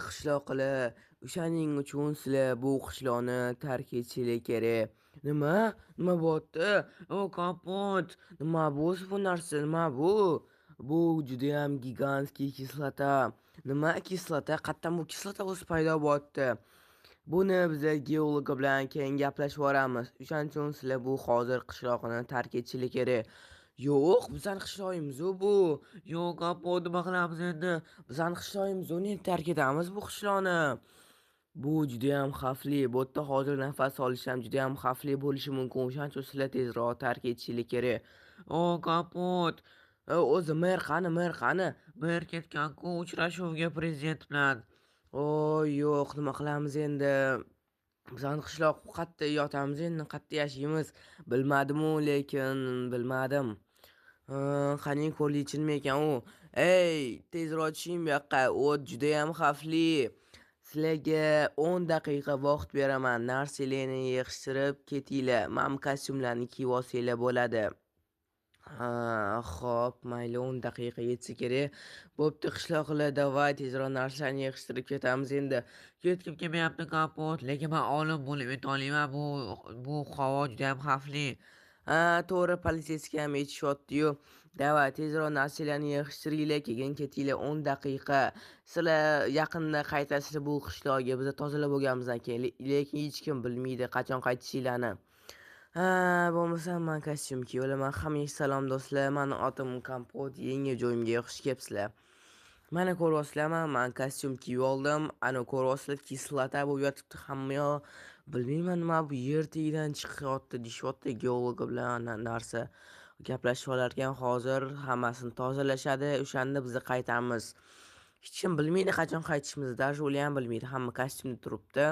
Qishloqilar, o'shaning uchun sizlar bu qishloqni tark etishinglar kerak. Nima? Nima bo'pti? O, kapot! Nima bu bu narsa? Nima bu? Bu judayam gigantskiy kislota. Nima kislota? Qayerdan bu kislota o'zi paydo bo'pti? Buni biza geologlar bilan keyin gaplashib olamiz. O'shaning uchun sizlar bu hozir qishloqni tark etishinglar kerak. Yo'q, bizani qishlog'imiz-u bu. Yo'q, kapot nima qilamiz endi? Bizani qishlog'imiz-u, ne tark etamiz bu qishloqni? Bu judayam xavfli. Bu yerda hozir nafas olish ham judayam xavfli bo'lishi mumkin. O'shaning uchun sizlar tezroq tark etishinglar kerak. O, kapot! O'zi mer qani, mer qani? Mer ketgan-ku uchrashuvga prezident bilan. Oy, yo'q, nima qilamiz endi? Bizani qishloq qayerda yotamiz endi, qayerda yashaymiz? Bilmadimu, lekin bilmadim. Qani ko'rlichimi ekan u? Ey, tezroq tushing bu yoqqa. O't judayam xavfli. Sizlarga 10 daqiqa vaqt beraman. Narsalarni yig'ishtirib ketinglar. Mana kostyumlarni kiyib olsanglar bo'ladi. Xo'p, mayli 10 daqiqa yetsa kerak. Bo'pti, qishloqlar, davay tezroq narsalarni yig'ishtirib ketamiz endi. Ketgim kelmayapti kapot, lekin men olim bo'lib yetolmayman. Bu havo juda ham xavfli. To'g'ri, politsiyaga ham aytishyapti-yu. Davay tezroq narsalarni yig'ishtiringlar, keyin ketinglar 10 daqiqa. Sizlar yaqinda qaytasizlar bu qishloqqa. Biz tozalab bo'lganimizdan keyin, lekin hech kim bilmaydi qachon qaytishinglarni. Bo'lmasa men kostyum kiyib olaman. Hammaga salom do'stlar. Meni otim Kompot. Yangi joyimga xush kelibsizlar. Mana ko'ryapsizlarmi? Men kostyum kiyib oldim. Ana ko'ryapsizlar, kislota bo'lib yotibdi hamma yoq. Bilmayman nima bu yer tagidan chiqyapti, deyishyapti geolog bilan narsa. Gaplashib olarkan, hozir hammasini tozalashadi. O'shanda biz qaytamiz. Hech kim bilmaydi qachon qaytishimizni. Даже ular ham bilmaydi. Hamma kostyumda turibdi.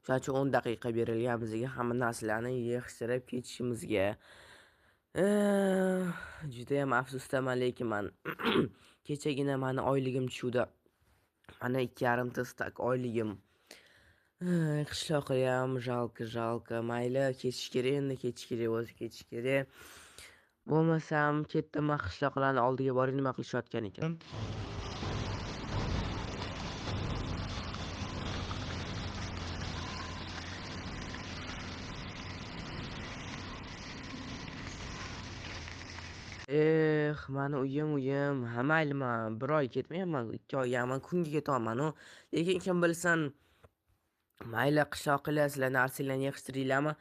Shuning uchun 10 daqiqa berilgan bizga hamma narsalarni yig'ishtirib ketishimizga. Juda ham afsusdaman, lekin men kechagina meni oyligim tushdi. Mana 2,5 stak oyligim. Qishloqqa ham jalka. Mayli, ketish kerak endi, ketish kerak, o'zi ketish kerak. Bo'lmasam ketdim, qishloqlarning oldiga borib nima qilishayotgan ekan. Mani uyim. Ha, mayli, men 1 oy ketmayapman, 2 oygaman, kunga ketyapman-u. Lekin kim bilsin, mayli qishloqilar, sizlar narsalarni yig'ishtiringlarmi?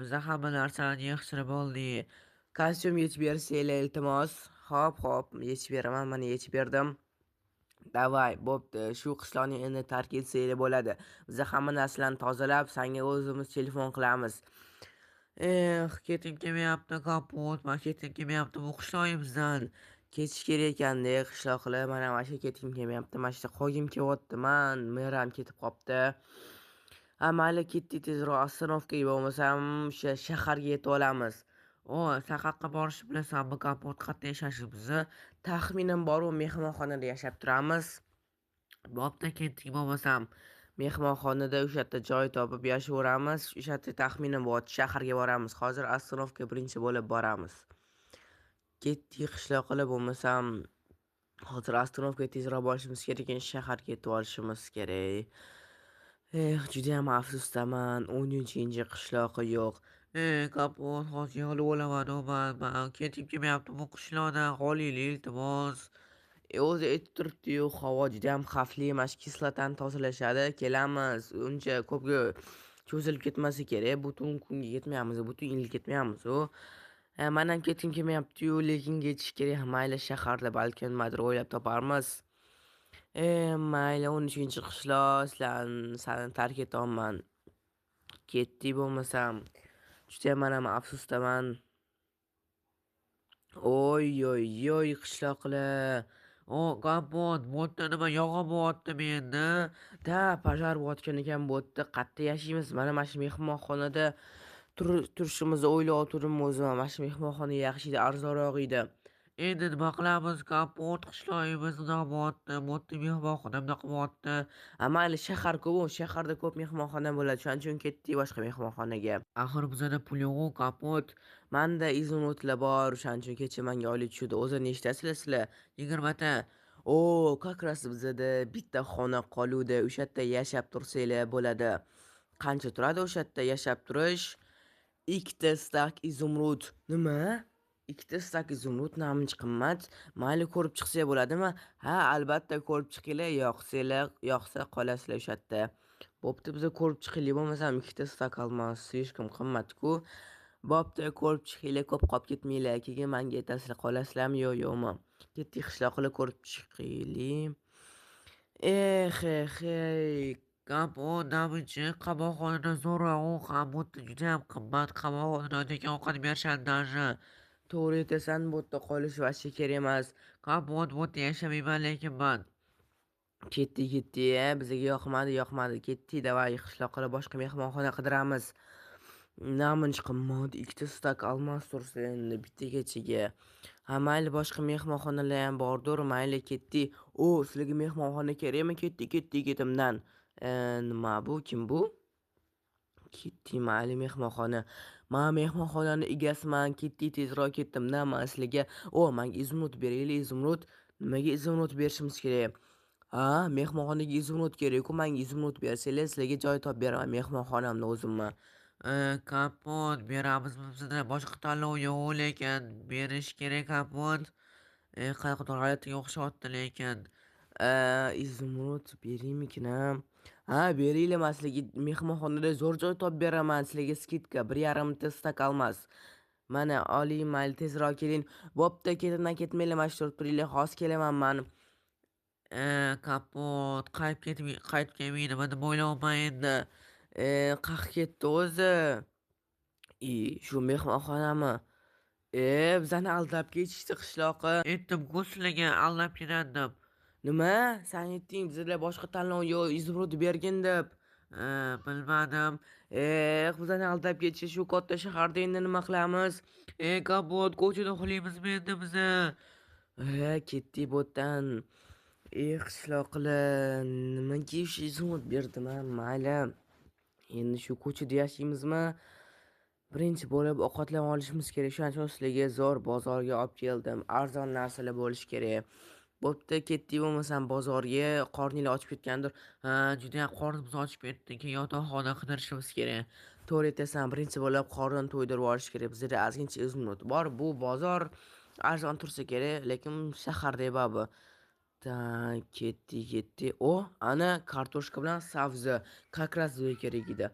Biz hamma narsalarni yig'ishtirib oldik. Kostyum yechib bersanglar, iltimos. Xo'p, yechib beraman. Mana yechib berdim. Davay, bo'pti. Shu qishloqni endi tark etsanglar bo'ladi. Biz hamma narsalarni tozalab, senga o'zimiz telefon qilamiz. Ketim kelmayapti kapot, men ketim kelmayapti bu qishloqimizdan. Ketish kerak ekanda qishloqlar, mana shu ketim kelmayapti. Mana shu qolgim kelyapti. Mer ham ketib qopti. Mayli, ketdik tezroq ostanovkaga, bo'lmasam o'sha shaharga yetib olamiz. Sen qayerqa borishni bilasanmi kapot? Qayerda yashashimizni? Taxminan boru mehmonxonada yashab turamiz. Bo'pti, ketdik bo'lmasam. Mehmonxonada o'sha yerda joy topib yashayveramiz. O'sha yerda taxminan shaharga boramiz. Hozir ostanovka birinchi bo'lib boramiz. Ketdik qishloqlar, bo'lmasam hozir ostanovkaga tezroq borishimiz kerak ekan, shaharga yetib olishimiz kerak. Juda ham afsusdaman. 13-chi qishloqi yo'q. Kapot, hozir yig'lab olaman men ketib kelmayapti bu qishloqdan. Qolinglar iltimos. O'zi aytib turibdi-yu, havo juda ham xavfli emas, kislotani tozalashadi. Kelamiz. Uncha ko'pga cho'zilib ketmasa kerak. Butun kunga ketmaymiz, butun yil ketmaymiz-u. Men ham ketim kelmayapti-yu, lekin ketish kerak. Mayli, shaharda balki nimadir o'ylab toparmiz. Mayli, 13-chi qishloq, seni tark etaman. Ketdik bo'lmasam. Juda ham afsusdaman. Oy, qishloqlar. Kapot, bu yerda nima yog'ib endi? Pojar bo'layotgan ekan bu yerda. Qayerda yashaymiz? Mana shu mehmonxonada turishimizni o'ylab o'tirdim o'zim. Mana shu mehmonxona yaxshi edi, arzonroq edi. Endi nima qilamiz kapot? Qishloqimiz bunaqa bo'lyapti. Bu yerda mehmonxona bunaqa bo'lyapti. Mayli, shahar-ku bu. Shaharda ko'p mehmonxona bo'ladi. Shuning uchun ketdik boshqa mehmonxonaga. Axir bizada pul yo'q-ku kapot. Menda izn o'tlar bor. Shuning uchun kecha menga oylik tushdi. O'zi nechtasizlar sizlar? 20 ta. Как ras bizada bitta xona qoluvdi. O'sha yerda yashab tursanglar bo'ladi. Qancha turadi o'sha yerda yashab turish? 2 ta stak izumrud. Nima? 2 ta stak izumrud namuncha qimmat. Mayli ko'rib chiqsak bo'ladimi? Ha, albatta ko'rib chiqinglar. Yoqsa qolasizlar o'sha yerda. Bo'pti, biza ko'rib chiqaylik. Bo'lmasam 2 ta stak olmos, slishkom qimmat-ku. Bo'pti, ko'rib chiqinglar, ko'p qolib ketmanglar. Keyin menga aytasizlar qolasizlarmi yo'qmi? Ketdik qishloqlar ko'rib chiqaylik. Ey, Kapot namuncha qamoqxonada zo'rg'a ham o'tdi, judayam qimmat qamoqxonadagi ovqat berishadi даже. to'g'ri aytasan, bu yerda qolish vashsi kerak emas. Kapot bu yerda yashamayman lekin man. Ketdik, bizga yoqmadi. Ketdik, davay qishloqqa boshqa mehmonxona qidiramiz. Namuncha qimmat, 2 ta stak olmos tursa endi bittagachaga. Ha, mayli boshqa mehmonxonalar ham bordir, mayli ketdik. Sizlarga mehmonxona kerakmi? Ketdik ketimdan. Nima bu? Kim bu? Ketdik, mayli mehmonxona. Men mehmonxonani egasiman. Ketdik, tezroq ketdim-da. Men sizlarga, menga izumrud beringlar, izumrud. Nimaga izumrud berishimiz kerak? Ha, mehmonxonaga izumrud kerak-ku. Menga izumrud bersanglar, sizlarga joy topib beraman mehmonxonamni o'zimman. Kapot beramizmi bizda boshqa tanlov yo'q lekin berish kerak kapot. Qanaqadir g'alatiga o'xshyapti lekin. Izumrud beringmikinam? Ha, beringlar, men sizlarga mehmonxonada zo'r joy topib beraman. Sizlarga skidka 1,5 ta stak olmos. Mana oling, mayli tezroq keling. Bo'pti, ketimdan ketmanglar, mana shu turib turinglar, hozir kelaman men. Kapot qaytib kelmaydimi deb o'ylayapman endi. Qayerga ketdi o'zi? Shu mehmonxonami? Bizani aldab ketishdi qishloqqa. Aytdim-ku sizlarga aldab keladi deb. Nima? Sen aytding, bizlar boshqa tanlov yo'q, izumrud bergin deb. Bilmadim. Bizani aldab ketishdi shu katta shaharda, endi nima qilamiz? Kapot ko'chada uxlaymizmi endi biza? Ketdik bu yerdan. Qishloqlar nimaga shu izumrud berdim a? Mayli. Endi shu ko'chada yashaymizmi? Birinchi bo'lib ovqatlanib olishimiz kerak. Shuning uchun sizlarga zo'r bozorga olib keldim. Arzon narsalar bo'lishi kerak. Bo'pti, ketdik, bo'lmasam bozorga. Qorninglar ochib ketgandir. Ha, judayam qornimiz ochib ketdi. Keyin yotoqxona qidirishimiz kerak. To'g'ri aytasan, birinchi bo'lib qorin to'ydirib olish kerak. Bizda ozgincha uzunut bor. Bu bozor arzon tursa kerak, lekin shaharda babu. Ketdik. Ana kartoshka bilan sabzi. Как раз kerak edi.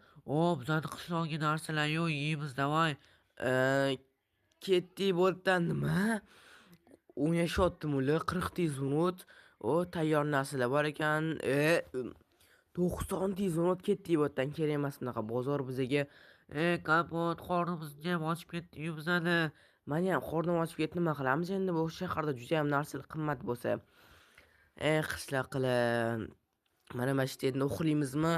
Bizani qishloqdagi narsalar yo'q, yeymiz davay. Ketdik bu yerdan. Nima? O'ynashyaptimi ular? 40 ta zunut. Tayyor narsalar bor ekan. 90 ta zunut ketdik bu yerdan. Kerak emas bunaqa bozor bizga. Kapot qornimizni ham ochib ketdi-yu bizani. Meni ham qornim ochib ketdi. Nima qilamiz endi? Bu shaharda juda ham narsalar qimmat bo'lsa. Qishloqlar. Mana shu yerda uxlaymizmi?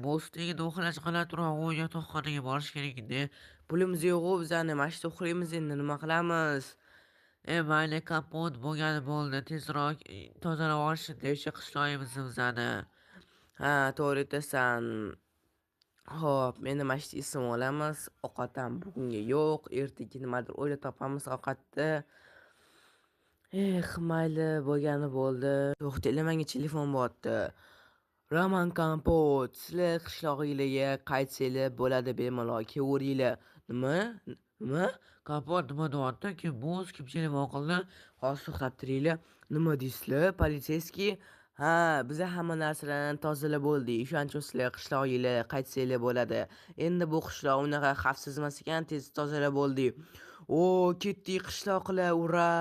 Bo'stonga uxlash qala turib, yotoqxonaga borish kerak edi. Pulimiz yo'q-ku bizani. Mana shu yerda uxlaymiz endi. Nima qilamiz? Mayli kapot bo'lgani bo'ldi. Tezroq tozalab olishdi o'sha qishloqimizni bizani. Ha, to'g'ri aytasan. Xo'p, endi mana shu ism olamiz. Ovqat ham bugunga yo'q. Ertaga nimadir o'ylab topamiz ovqatni. Mayli, bo'lgani bo'ldi. To'xtanglar, menga telefon bo'lyapti. Roman Kompot, sizlar qishlog'inglarga qaytsanglar bo'ladi, bemalol kelaveringlar. Nima? Kapot nima deyapti? Kim bu? Kim telefon qildi? Hozir to'xtab turinglar. Nima deysizlar? Politseyskiy? Ha, biza hamma narsalarni tozalab bo'ldik. Shuning uchun sizlar qishlog'inglarga qaytsanglar bo'ladi. Endi bu qishloq unaqa xavfsiz emas ekan, tez tozalab bo'ldik. Ketdik qishloqlar, ura!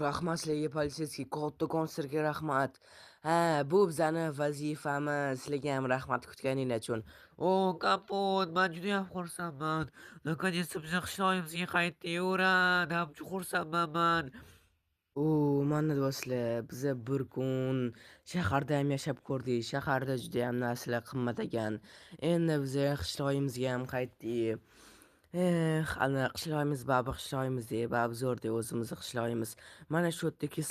Rahmat sizlarga, politseyskiy, kattakon sizlarga rahmat. Ha, bu bizani vazifamiz. Sizlarga ham rahmat kutganinglar uchun. Kapot, men juda ham xursandman. Наконец-то bizni qishlog'imizga qaytdi. Ura, juda xursandman men. Mana do'stlar, biza bir kun shaharda ham yashab ko'rdik. Shaharda juda ham narsalar qimmat ekan. Endi biza qishlog'imizga ham qaytdik. Ana qishlog'imiz, babu qishlog'imiz, babu zo'r o'zimizni qishlog'imiz. Mana shu yerda